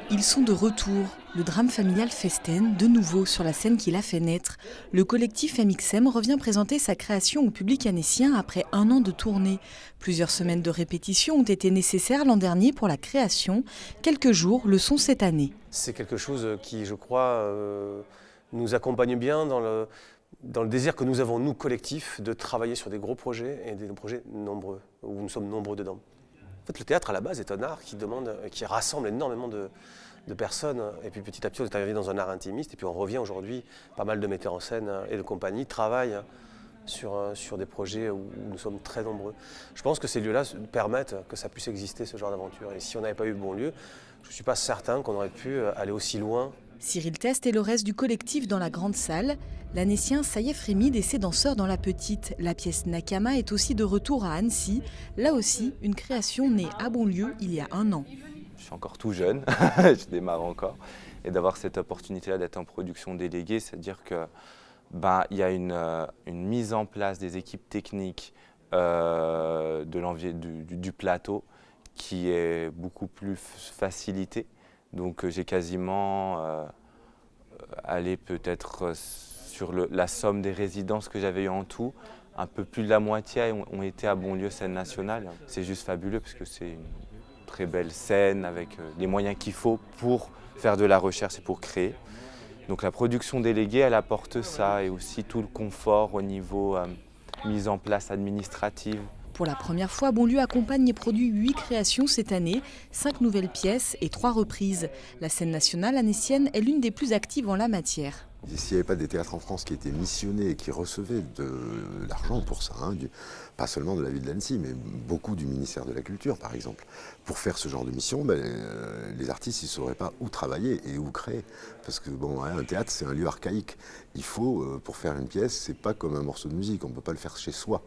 Ils sont de retour. Le drame familial Festen, de nouveau sur la scène qui l'a fait naître. Le collectif MXM revient présenter sa création au public annécien après 1 an de tournée. Plusieurs semaines de répétition ont été nécessaires l'an dernier pour la création. Quelques jours le sont cette année. C'est quelque chose qui, je crois, nous accompagne bien dans le désir que nous avons, nous, collectifs, de travailler sur des gros projets et des projets nombreux, où nous sommes nombreux dedans. En fait, le théâtre, à la base, est un art qui rassemble énormément de personnes. Et puis petit à petit, on est arrivé dans un art intimiste. Et puis on revient aujourd'hui, pas mal de metteurs en scène et de compagnies travaillent sur des projets où nous sommes très nombreux. Je pense que ces lieux-là permettent que ça puisse exister, ce genre d'aventure. Et si on n'avait pas eu Bonlieu, je ne suis pas certain qu'on aurait pu aller aussi loin. Cyril Teste et le reste du collectif dans la grande salle. L'Annécien Saïef Rémide et ses danseurs dans la petite. La pièce Nakama est aussi de retour à Annecy. Là aussi, une création née à Bonlieu il y a 1 an. Je suis encore tout jeune, je démarre encore. Et d'avoir cette opportunité-là d'être en production déléguée, c'est-à-dire que il y a une mise en place des équipes techniques du plateau qui est beaucoup plus facilitée. Donc j'ai quasiment allé peut-être sur la somme des résidences que j'avais eues en tout. Un peu plus de la moitié ont été à Bonlieu Scène Nationale. C'est juste fabuleux parce que c'est une très belle scène avec les moyens qu'il faut pour faire de la recherche et pour créer. Donc la production déléguée, elle apporte ça et aussi tout le confort au niveau mise en place administrative. Pour la première fois, Bonlieu accompagne et produit 8 créations cette année, 5 nouvelles pièces et 3 reprises. La scène nationale annécienne est l'une des plus actives en la matière. S'il n'y avait pas des théâtres en France qui étaient missionnés et qui recevaient de l'argent pour ça, pas seulement de la ville d'Annecy, mais beaucoup du ministère de la Culture, par exemple, pour faire ce genre de mission, les artistes ne sauraient pas où travailler et où créer. Parce que un théâtre, c'est un lieu archaïque. Il faut, pour faire une pièce, c'est pas comme un morceau de musique, on ne peut pas le faire chez soi.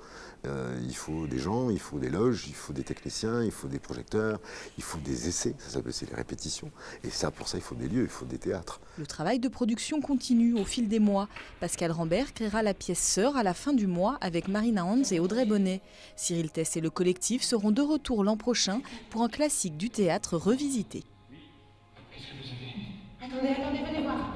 Il faut des gens, il faut des loges, il faut des techniciens, il faut des projecteurs, il faut des essais, ça s'appelle les répétitions. Et ça, pour ça, il faut des lieux, il faut des théâtres. Le travail de production continue au fil des mois. Pascal Rambert créera la pièce Sœur à la fin du mois avec Marina Hans et Audrey Bonnet. Cyril Teste et le collectif seront de retour l'an prochain pour un classique du théâtre revisité. Qu'est-ce que vous avez ? Attendez, venez voir.